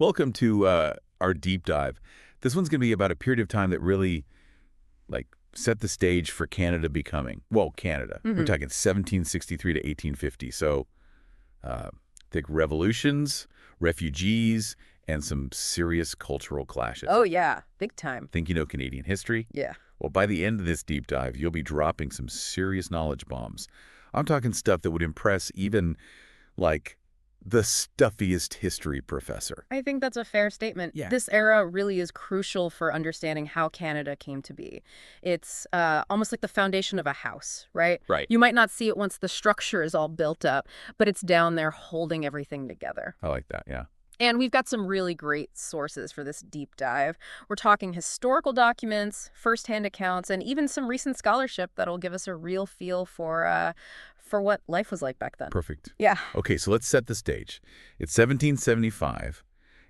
Welcome to our deep dive. This one's going to be about a period of time that really, set the stage for Canada becoming, well, Canada. We're talking 1763 to 1850. So, think revolutions, refugees, and some serious cultural clashes. Oh, yeah. Big time. Think you know Canadian history? Yeah. Well, by the end of this deep dive, you'll be dropping some serious knowledge bombs. I'm talking stuff that would impress even, the stuffiest history professor. I think that's a fair statement. Yeah. This era really is crucial for understanding how Canada came to be. It's almost like the foundation of a house, right? Right. You might not see it once the structure is all built up, but it's down there holding everything together. I like that, yeah. And we've got some really great sources for this deep dive. We're talking historical documents, firsthand accounts, and even some recent scholarship that'll give us a real feel for what life was like back then. Perfect. Yeah. Okay, so let's set the stage. It's 1775,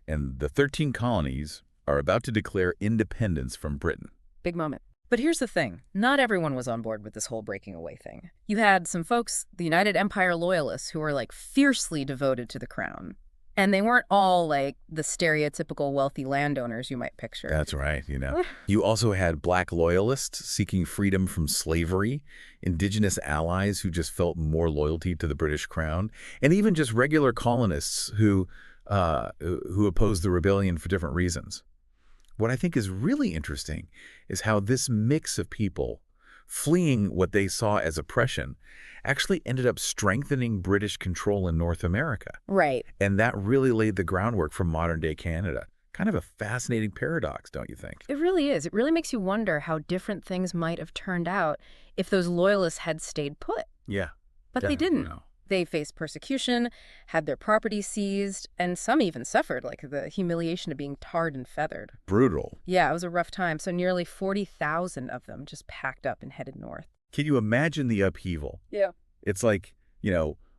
and the 13 colonies are about to declare independence from Britain. Big moment. But here's the thing. Not everyone was on board with this whole breaking away thing. You had some folks, the United Empire Loyalists, who were fiercely devoted to the crown. And they weren't all the stereotypical wealthy landowners you might picture. That's right, You also had black loyalists seeking freedom from slavery, indigenous allies who just felt more loyalty to the British crown, and even just regular colonists who opposed the rebellion for different reasons. What I think is really interesting is how this mix of people fleeing what they saw as oppression actually ended up strengthening British control in North America. Right. And that really laid the groundwork for modern-day Canada. Kind of a fascinating paradox, don't you think? It really is. It really makes you wonder how different things might have turned out if those loyalists had stayed put. Yeah. But they didn't. No. They faced persecution, had their property seized, and some even suffered, the humiliation of being tarred and feathered. Brutal. Yeah, it was a rough time. So nearly 40,000 of them just packed up and headed north. Can you imagine the upheaval? Yeah. It's a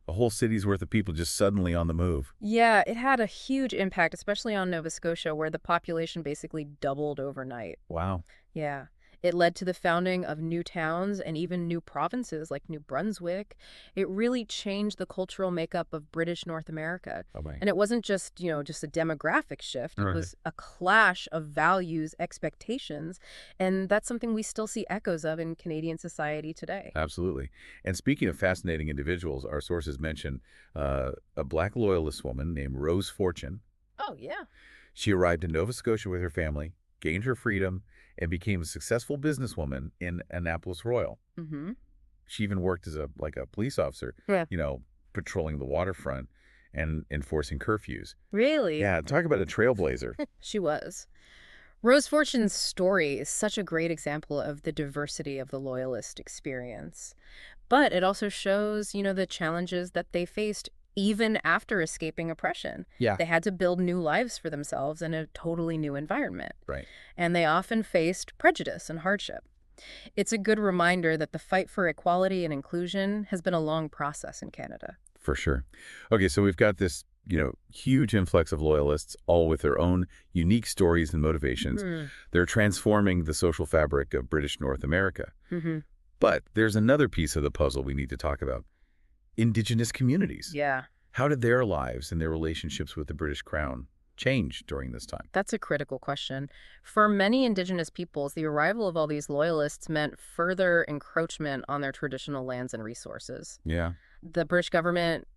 whole city's worth of people just suddenly on the move. Yeah, it had a huge impact, especially on Nova Scotia, where the population basically doubled overnight. Wow. Yeah. It led to the founding of new towns and even new provinces like New Brunswick. It really changed the cultural makeup of British North America. Oh, my. And it wasn't just a demographic shift. It Right. was a clash of values, expectations, and that's something we still see echoes of in Canadian society today. Absolutely. And speaking of fascinating individuals, our sources mention a black loyalist woman named Rose Fortune. Oh, yeah. She arrived in Nova Scotia with her family, gained her freedom, and became a successful businesswoman in Annapolis Royal. Mm-hmm. She even worked as a police officer, Yeah. patrolling the waterfront and enforcing curfews. Really? Yeah, talk about a trailblazer. She was. Rose Fortune's story is such a great example of the diversity of the Loyalist experience. But it also shows, the challenges that they faced even after escaping oppression. Yeah. They had to build new lives for themselves in a totally new environment. Right. And they often faced prejudice and hardship. It's a good reminder that the fight for equality and inclusion has been a long process in Canada. For sure. Okay, so we've got this, huge influx of loyalists, all with their own unique stories and motivations. They're transforming the social fabric of British North America. Mm-hmm. But there's another piece of the puzzle we need to talk about. Indigenous communities. Yeah. How did their lives and their relationships with the British Crown change during this time? That's a critical question. For many Indigenous peoples, the arrival of all these loyalists meant further encroachment on their traditional lands and resources. Yeah. The British government,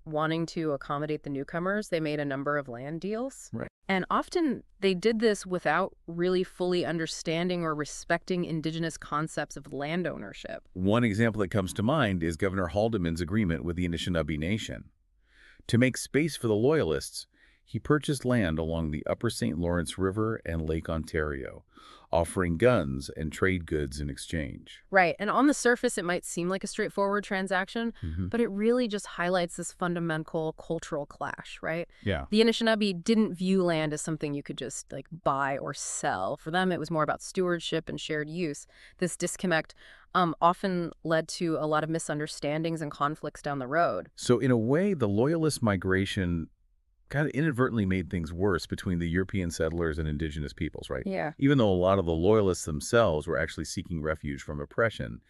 wanting to accommodate the newcomers, they made a number of land deals. Right. And often they did this without really fully understanding or respecting Indigenous concepts of land ownership. One example that comes to mind is Governor Haldeman's agreement with the Anishinaabe Nation. To make space for the Loyalists, he purchased land along the Upper St. Lawrence River and Lake Ontario, offering guns and trade goods in exchange. Right. And on the surface, it might seem like a straightforward transaction, but it really just highlights this fundamental cultural clash, right? Yeah. The Anishinaabe didn't view land as something you could just buy or sell. For them, it was more about stewardship and shared use. This disconnect often led to a lot of misunderstandings and conflicts down the road. So in a way, the Loyalist migration kind of inadvertently made things worse between the European settlers and Indigenous peoples, right? Yeah. Even though a lot of the Loyalists themselves were actually seeking refuge from oppression,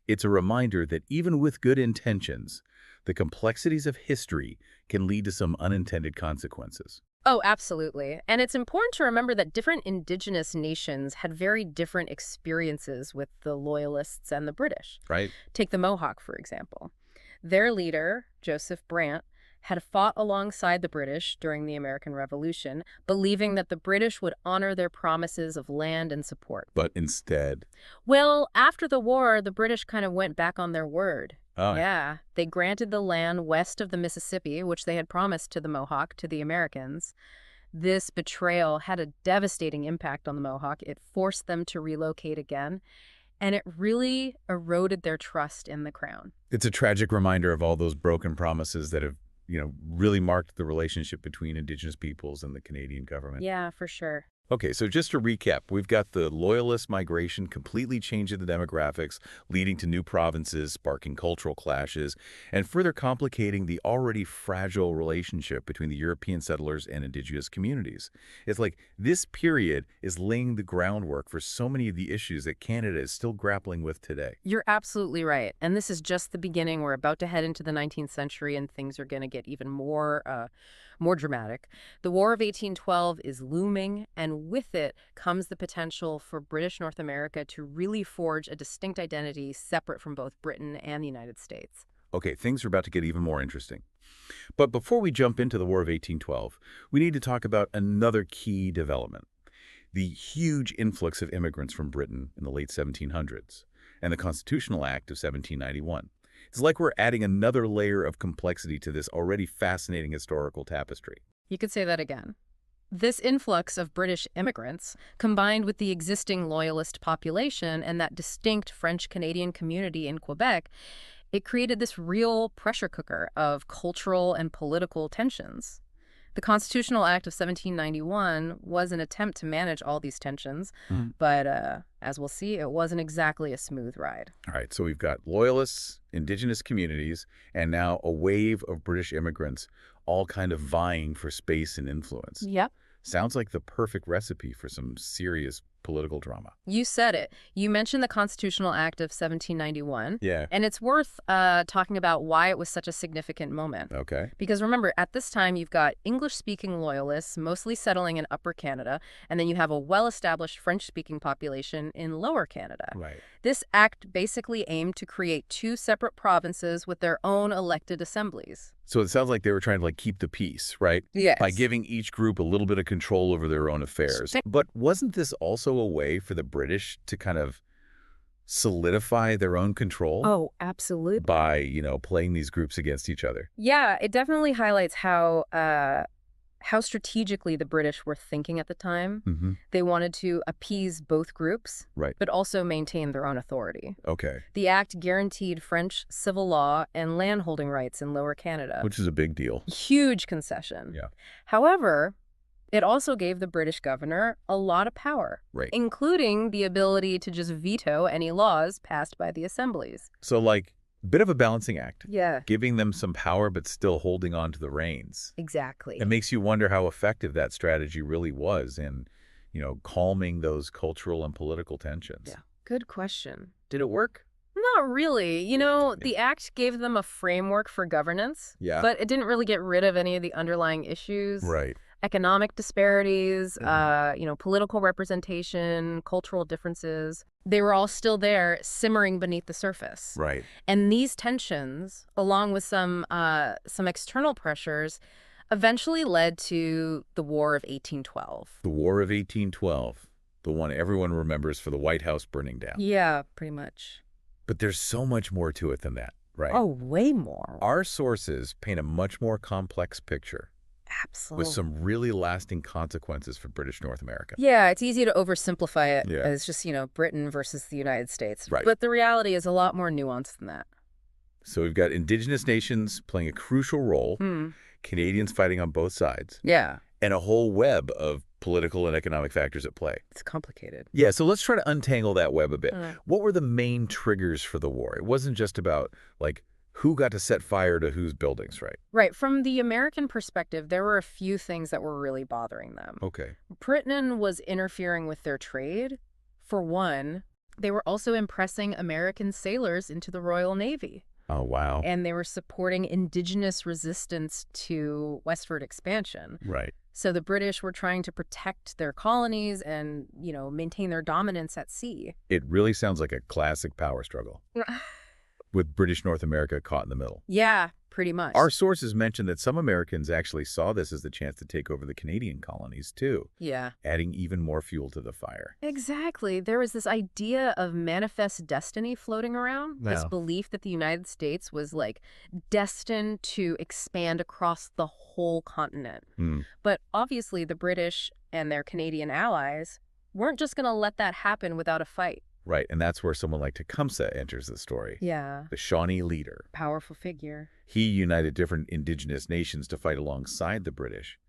it's a reminder that even with good intentions, the complexities of history can lead to some unintended consequences. Oh, absolutely. And it's important to remember that different indigenous nations had very different experiences with the Loyalists and the British. Right? Take the Mohawk, for example. Their leader, Joseph Brant, had fought alongside the British during the American Revolution, believing that the British would honor their promises of land and support. But instead, Well, after the war, the British kind of went back on their word. oh, Yeah, they granted the land west of the Mississippi, which they had promised to the Mohawk, to the Americans. This betrayal had a devastating impact on the Mohawk. It forced them to relocate again, and it really eroded their trust in the crown. it's a tragic reminder of all those broken promises that have, really marked the relationship between Indigenous peoples and the Canadian government. Yeah, for sure. Okay, so just to recap, we've got the Loyalist migration completely changing the demographics, leading to new provinces, sparking cultural clashes, and further complicating the already fragile relationship between the European settlers and Indigenous communities. It's like this period is laying the groundwork for so many of the issues that Canada is still grappling with today. You're absolutely right. And this is just the beginning. We're about to head into the 19th century, and things are going to get even more dramatic. The War of 1812 is looming, and with it comes the potential for British North America to really forge a distinct identity separate from both Britain and the United States. Okay, things are about to get even more interesting. But before we jump into the War of 1812, we need to talk about another key development: the huge influx of immigrants from Britain in the late 1700s and the Constitutional Act of 1791. It's like we're adding another layer of complexity to this already fascinating historical tapestry. You could say that again. This influx of British immigrants, combined with the existing Loyalist population and that distinct French-Canadian community in Quebec, it created this real pressure cooker of cultural and political tensions. The Constitutional Act of 1791 was an attempt to manage all these tensions, but as we'll see, it wasn't exactly a smooth ride. All right, so we've got Loyalists, Indigenous communities, and now a wave of British immigrants all kind of vying for space and influence. Yep. Sounds like the perfect recipe for some serious political drama. You said it. You mentioned the Constitutional Act of 1791. Yeah. And it's worth talking about why it was such a significant moment. Okay. Because remember, at this time, you've got English-speaking Loyalists mostly settling in Upper Canada, and then you have a well-established French-speaking population in Lower Canada. Right. This act basically aimed to create two separate provinces with their own elected assemblies. So it sounds like they were trying to keep the peace, right? Yes. By giving each group a little bit of control over their own affairs. But wasn't this also a way for the British to kind of solidify their own control? Oh, absolutely. By, playing these groups against each other? Yeah, it definitely highlights how strategically the British were thinking at the time. Mm-hmm. They wanted to appease both groups, Right. but also maintain their own authority. Okay. The act guaranteed French civil law and landholding rights in Lower Canada. Which is a big deal. Huge concession. Yeah. However, it also gave the British governor a lot of power, Right. including the ability to just veto any laws passed by the assemblies. So bit of a balancing act. Yeah, Giving them some power but still holding on to the reins. exactly. It makes you wonder how effective that strategy really was in, calming those cultural and political tensions. Yeah. Good question. Did it work? Not really. The act gave them a framework for governance, Yeah. but it didn't really get rid of any of the underlying issues. Right. Economic disparities, political representation, cultural differences. They were all still there, simmering beneath the surface. Right. And these tensions, along with some external pressures, eventually led to the War of 1812. The War of 1812, the one everyone remembers for the White House burning down. Yeah, pretty much. But there's so much more to it than that, right? Oh, way more. Our sources paint a much more complex picture Absolutely. with some really lasting consequences for British North America. Yeah, it's easy to oversimplify it Yeah. as just, Britain versus the United States. Right. But the reality is a lot more nuanced than that. So we've got Indigenous nations playing a crucial role, Canadians fighting on both sides, Yeah, and a whole web of political and economic factors at play. it's complicated. Yeah, so let's try to untangle that web a bit. All right. What were the main triggers for the war? It wasn't just about, who got to set fire to whose buildings, right? Right. From the American perspective, there were a few things that were really bothering them. Okay. Britain was interfering with their trade. For one, they were also impressing American sailors into the Royal Navy. Oh, wow. And they were supporting Indigenous resistance to westward expansion. Right. So the British were trying to protect their colonies and, maintain their dominance at sea. It really sounds like a classic power struggle, with British North America caught in the middle. Yeah, pretty much. Our sources mention that some Americans actually saw this as the chance to take over the Canadian colonies, too, Yeah. adding even more fuel to the fire. Exactly. There was this idea of manifest destiny floating around, this Yeah. belief that the United States was destined to expand across the whole continent. Hmm. But obviously the British and their Canadian allies weren't just going to let that happen without a fight. Right, and that's where someone like Tecumseh enters the story, Yeah. the Shawnee leader. Powerful figure. He united different indigenous nations to fight alongside the British.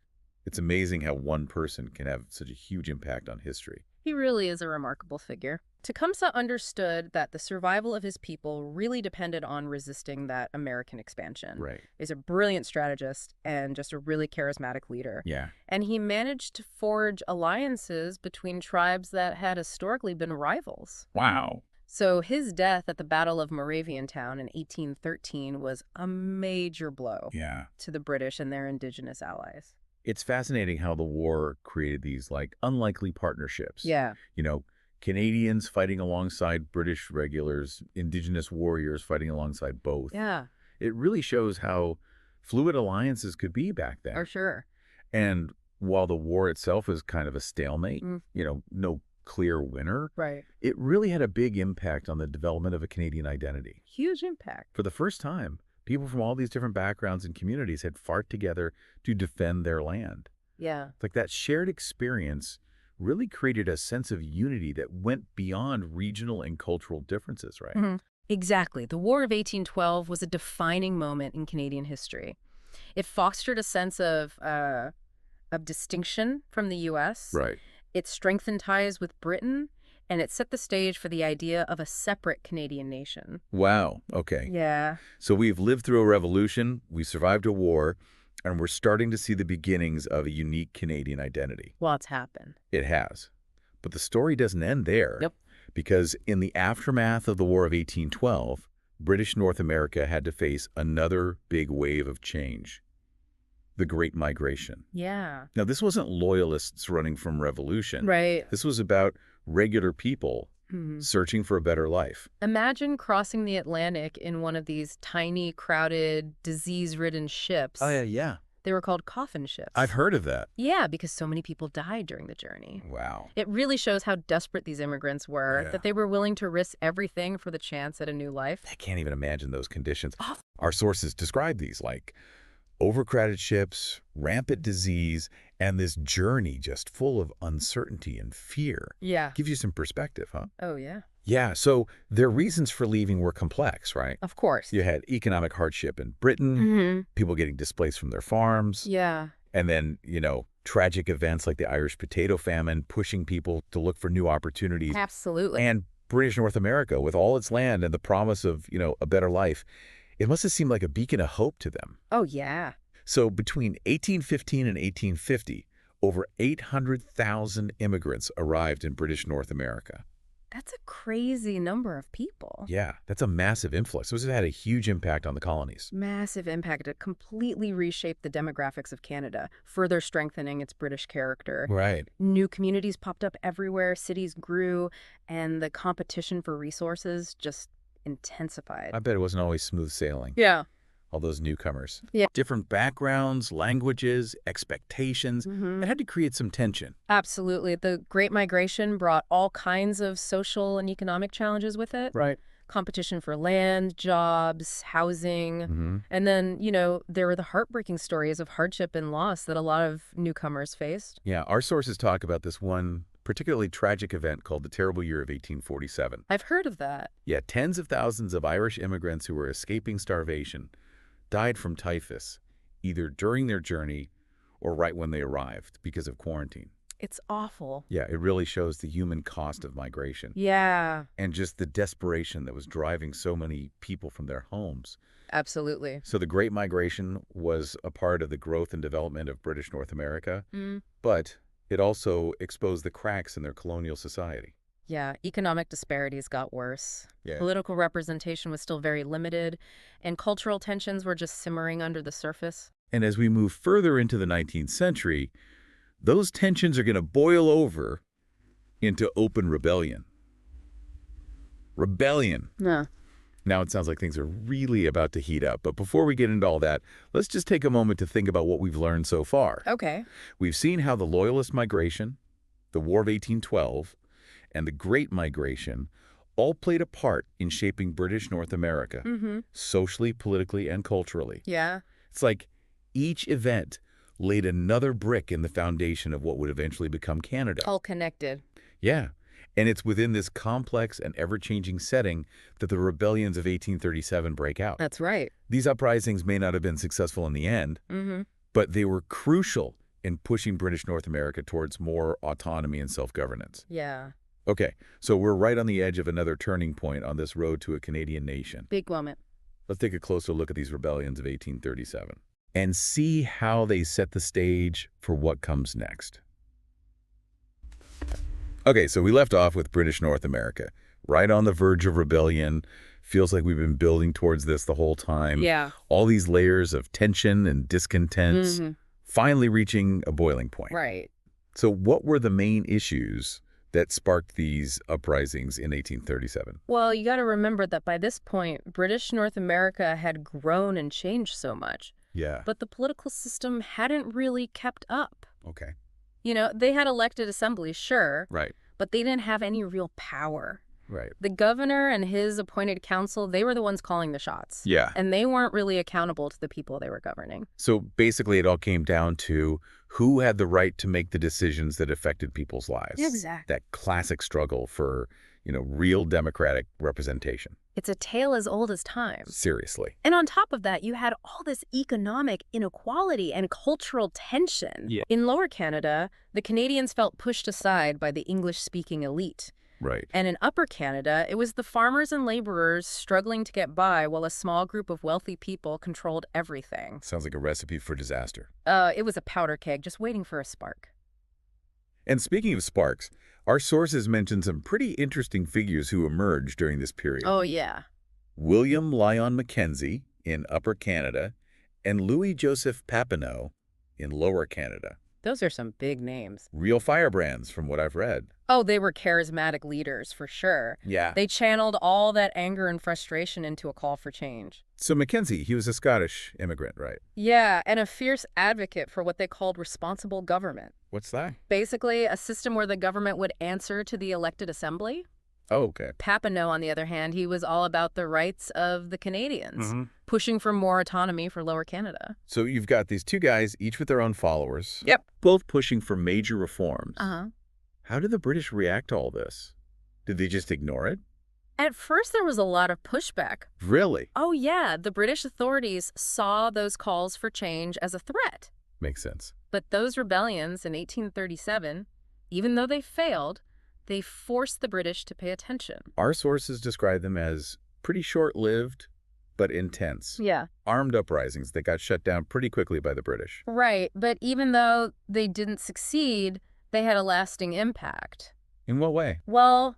It's amazing how one person can have such a huge impact on history. He really is a remarkable figure. Tecumseh understood that the survival of his people really depended on resisting that American expansion. Right. He's a brilliant strategist and just a really charismatic leader. Yeah. And he managed to forge alliances between tribes that had historically been rivals. Wow. So his death at the Battle of Moraviantown in 1813 was a major blow Yeah. to the British and their indigenous allies. It's fascinating how the war created these, unlikely partnerships. Yeah. Canadians fighting alongside British regulars, indigenous warriors fighting alongside both. Yeah, It really shows how fluid alliances could be back then. for sure. And while the war itself is kind of a stalemate, Mm. No clear winner, Right. it really had a big impact on the development of a Canadian identity. Huge impact. For the first time, people from all these different backgrounds and communities had fought together to defend their land. Yeah. Like that shared experience really created a sense of unity that went beyond regional and cultural differences, right? Mhm. Exactly. The War of 1812 was a defining moment in Canadian history. It fostered a sense of distinction from the U.S. Right. It strengthened ties with Britain, and it set the stage for the idea of a separate Canadian nation. Wow. Okay. Yeah. So we've lived through a revolution, we survived a war, and we're starting to see the beginnings of a unique Canadian identity. Lots happened. It has. But the story doesn't end there. Yep. Because in the aftermath of the War of 1812, British North America had to face another big wave of change. The Great Migration. Yeah. Now, this wasn't loyalists running from revolution. Right. This was about regular people Mhm. searching for a better life. Imagine crossing the Atlantic in one of these tiny, crowded, disease-ridden ships. Yeah. They were called coffin ships. I've heard of that. Yeah, because so many people died during the journey. Wow. It really shows how desperate these immigrants were, Yeah. that they were willing to risk everything for the chance at a new life. I can't even imagine those conditions. Oh. Our sources describe these like overcrowded ships, rampant disease, and this journey just full of uncertainty and fear. Yeah. Gives you some perspective, huh? Oh, yeah. Yeah, so their reasons for leaving were complex, right? Of course. You had economic hardship in Britain, Mm-hmm. people getting displaced from their farms, Yeah. and then, tragic events like the Irish potato famine pushing people to look for new opportunities. Absolutely. And British North America, with all its land and the promise of, a better life, it must have seemed like a beacon of hope to them. Oh, yeah. So between 1815 and 1850, over 800,000 immigrants arrived in British North America. That's a crazy number of people. Yeah, that's a massive influx. Those had a huge impact on the colonies. Massive impact. It completely reshaped the demographics of Canada, further strengthening its British character. Right. New communities popped up everywhere, cities grew, and the competition for resources just intensified. I bet it wasn't always smooth sailing. Yeah. All those newcomers. Yeah. Different backgrounds, languages, expectations. Mm-hmm. It had to create some tension. Absolutely. The Great Migration brought all kinds of social and economic challenges with it. Right. Competition for land, jobs, housing. Mm-hmm. And then, there were the heartbreaking stories of hardship and loss that a lot of newcomers faced. Yeah, our sources talk about this one particularly tragic event called the Terrible Year of 1847. I've heard of that. Yeah, tens of thousands of Irish immigrants who were escaping starvation died from typhus, either during their journey or right when they arrived because of quarantine. It's awful. Yeah, it really shows the human cost of migration Yeah, and just the desperation that was driving so many people from their homes. absolutely. So the Great Migration was a part of the growth and development of British North America, Mm. but it also exposed the cracks in their colonial society. Yeah, economic disparities got worse. Yeah. Political representation was still very limited, and cultural tensions were just simmering under the surface. And as we move further into the 19th century, those tensions are going to boil over into open rebellion. Rebellion. Yeah. Now it sounds like things are really about to heat up. But before we get into all that, let's just take a moment to think about what we've learned so far. Okay. We've seen how the Loyalist migration, the War of 1812, and the Great Migration all played a part in shaping British North America, socially, politically, and culturally. Yeah. It's like each event laid another brick in the foundation of what would eventually become Canada. All connected. Yeah. And it's within this complex and ever-changing setting that the rebellions of 1837 break out. That's right. These uprisings may not have been successful in the end, but they were crucial in pushing British North America towards more autonomy and self-governance. Yeah. Okay, so we're right on the edge of another turning point on this road to a Canadian nation. Big moment. Let's take a closer look at these rebellions of 1837 and see how they set the stage for what comes next. Okay, so we left off with British North America, right on the verge of rebellion. Feels like we've been building towards this the whole time. Yeah. All these layers of tension and discontent, finally reaching a boiling point. Right. So what were the main issues that sparked these uprisings in 1837? Well, you got to remember that by this point, British North America had grown and changed so much. Yeah. But the political system hadn't really kept up. Okay. You know, they had elected assemblies, sure. Right. But they didn't have any real power. Right. The governor and his appointed council, they were the ones calling the shots. Yeah. And they weren't really accountable to the people they were governing. So basically it all came down to who had the right to make the decisions that affected people's lives. Exactly. That classic struggle for, real democratic representation. It's a tale as old as time. Seriously. And on top of that, you had all this economic inequality and cultural tension. Yeah. In Lower Canada, the Canadians felt pushed aside by the English-speaking elite. Right. And in Upper Canada, it was the farmers and laborers struggling to get by while a small group of wealthy people controlled everything. Sounds like a recipe for disaster. It was a powder keg just waiting for a spark. And speaking of sparks, our sources mention some pretty interesting figures who emerged during this period. Oh, yeah. William Lyon Mackenzie in Upper Canada and Louis Joseph Papineau in Lower Canada. Those are some big names. Real firebrands from what I've read. Oh, they were charismatic leaders, for sure. Yeah. They channeled all that anger and frustration into a call for change. So Mackenzie, he was a Scottish immigrant, right? Yeah, and a fierce advocate for what they called responsible government. What's that? Basically, a system where the government would answer to the elected assembly. Oh, okay. Papineau, on the other hand, he was all about the rights of the Canadians, pushing for more autonomy for Lower Canada. So you've got these two guys, each with their own followers. Yep. Both pushing for major reforms. Uh-huh. How did the British react to all this? Did they just ignore it? At first, there was a lot of pushback. Really? Oh, yeah. The British authorities saw those calls for change as a threat. Makes sense. But those rebellions in 1837, even though they failed, they forced the British to pay attention. Our sources describe them as pretty short-lived, but intense. Yeah. Armed uprisings that got shut down pretty quickly by the British. Right. But even though they didn't succeed, they had a lasting impact. In what way? Well,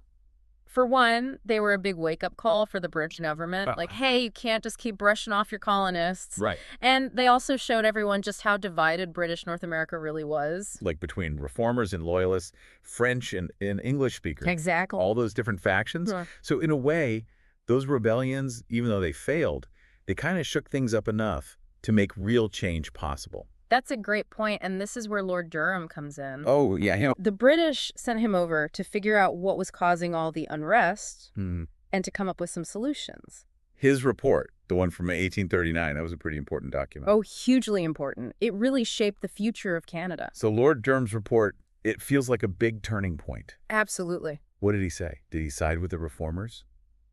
for one, they were a big wake-up call for the British government. Like, hey, you can't just keep brushing off your colonists. Right. And they also showed everyone just how divided British North America really was. Like between reformers and loyalists, French and English speakers. Exactly. All those different factions. Yeah. So in a way, those rebellions, even though they failed, they kind of shook things up enough to make real change possible. That's a great point, and this is where Lord Durham comes in. Oh, yeah. The British sent him over to figure out what was causing all the unrest and to come up with some solutions. His report, the one from 1839, that was a pretty important document. Oh, hugely important. It really shaped the future of Canada. So Lord Durham's report, it feels like a big turning point. Absolutely. What did he say? Did he side with the reformers?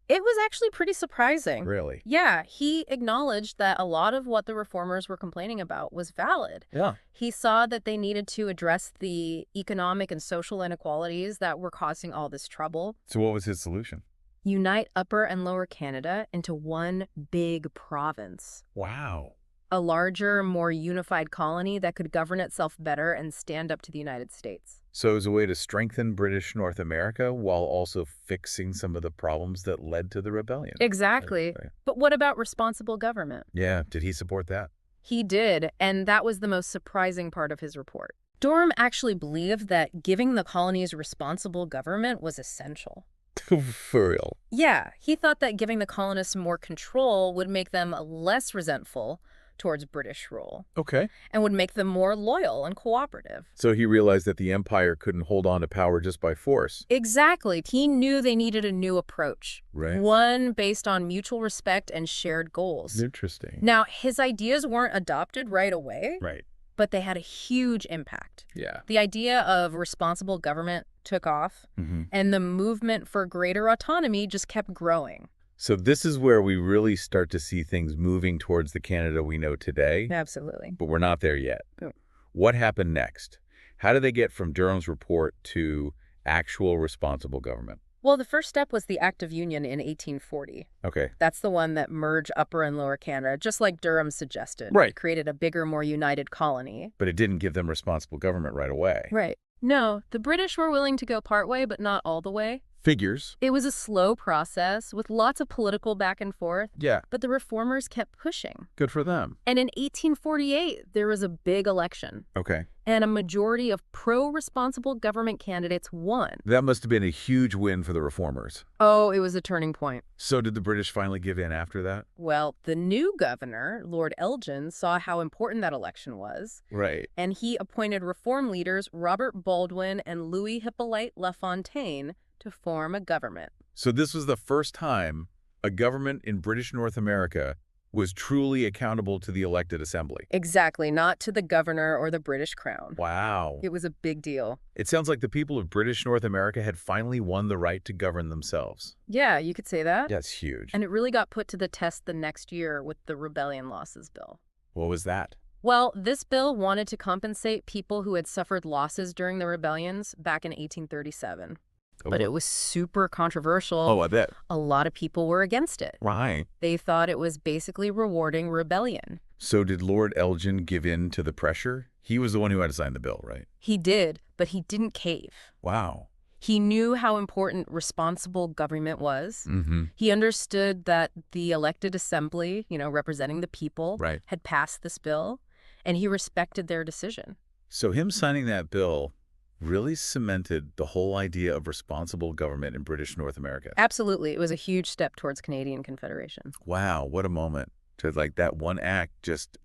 It was actually pretty surprising. Really? Yeah, he acknowledged that a lot of what the reformers were complaining about was valid. Yeah. He saw that they needed to address the economic and social inequalities that were causing all this trouble. So what was his solution? Unite Upper and Lower Canada into one big province. Wow. A larger, more unified colony that could govern itself better and stand up to the United States. So it was a way to strengthen British North America while also fixing some of the problems that led to the rebellion. Exactly. Right. But what about responsible government? Yeah. Did he support that? He did, and that was the most surprising part of his report. Durham actually believed that giving the colonies responsible government was essential. For real. Yeah, he thought that giving the colonists more control would make them less resentful towards British rule Okay. and would make them more loyal and cooperative. So he realized that the empire couldn't hold on to power just by force. Exactly. He knew they needed a new approach, Right. one based on mutual respect and shared goals. Interesting. Now, his ideas weren't adopted right away, Right. but they had a huge impact. Yeah. The idea of responsible government took off, and the movement for greater autonomy just kept growing. So this is where we really start to see things moving towards the Canada we know today, Absolutely. but we're not there yet. Oh. What happened next? How did they get from Durham's report to actual responsible government? Well, the first step was the Act of Union in 1840. Okay. That's the one that merged Upper and Lower Canada, just like Durham suggested. Right. It created a bigger, more united colony. But it didn't give them responsible government right away. Right. No, the British were willing to go partway, but not all the way. Figures. It was a slow process with lots of political back and forth, Yeah. but the reformers kept pushing. Good for them. And in 1848, there was a big election, Okay. and a majority of pro-responsible government candidates won. That must have been a huge win for the reformers. Oh, it was a turning point. So did the British finally give in after that? Well, the new governor, Lord Elgin, saw how important that election was, Right. and he appointed reform leaders Robert Baldwin and Louis Hippolyte LaFontaine to form a government. So this was the first time a government in British North America was truly accountable to the elected assembly. Exactly, not to the governor or the British crown. Wow. It was a big deal. It sounds like the people of British North America had finally won the right to govern themselves. Yeah, you could say that. That's huge. And it really got put to the test the next year with the Rebellion Losses Bill. What was that? Well, this bill wanted to compensate people who had suffered losses during the rebellions back in 1837. But it was super controversial. Oh, I bet. A lot of people were against it. Right. They thought it was basically rewarding rebellion. So did Lord Elgin give in to the pressure? He was the one who had to sign the bill, right? He did, but he didn't cave. Wow. He knew how important responsible government was. Mm-hmm. He understood that the elected assembly, representing the people, Right. had passed this bill, and he respected their decision. So him signing that bill really cemented the whole idea of responsible government in British North America. Absolutely. It was a huge step towards Canadian Confederation. Wow, what a moment. To that one act just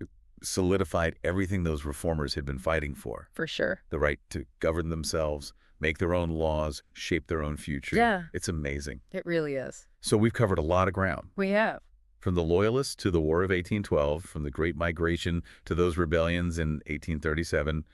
solidified everything those reformers had been fighting for. For sure. The right to govern themselves, make their own laws, shape their own future. Yeah. It's amazing. It really is. So we've covered a lot of ground. We have. From the Loyalists to the War of 1812, from the Great Migration to those rebellions in 1837,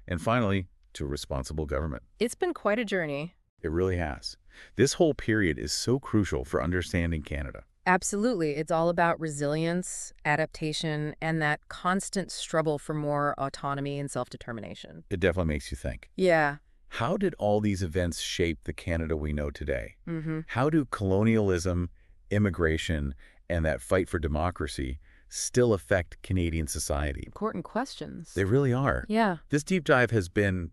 and finally, to responsible government. It's been quite a journey. It really has. This whole period is so crucial for understanding Canada. Absolutely. It's all about resilience, adaptation, and that constant struggle for more autonomy and self-determination. It definitely makes you think. Yeah. How did all these events shape the Canada we know today? Mm-hmm. How do colonialism, immigration, and that fight for democracy still affect Canadian society? Important questions. They really are. Yeah. This deep dive has been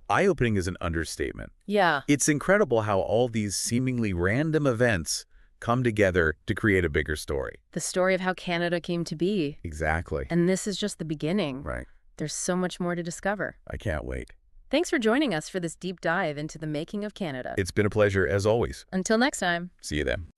eye-opening is an understatement. Yeah. It's incredible how all these seemingly random events come together to create a bigger story. The story of how Canada came to be. Exactly. And this is just the beginning. Right. There's so much more to discover. I can't wait. Thanks for joining us for this deep dive into the making of Canada. It's been a pleasure as always. Until next time. See you then.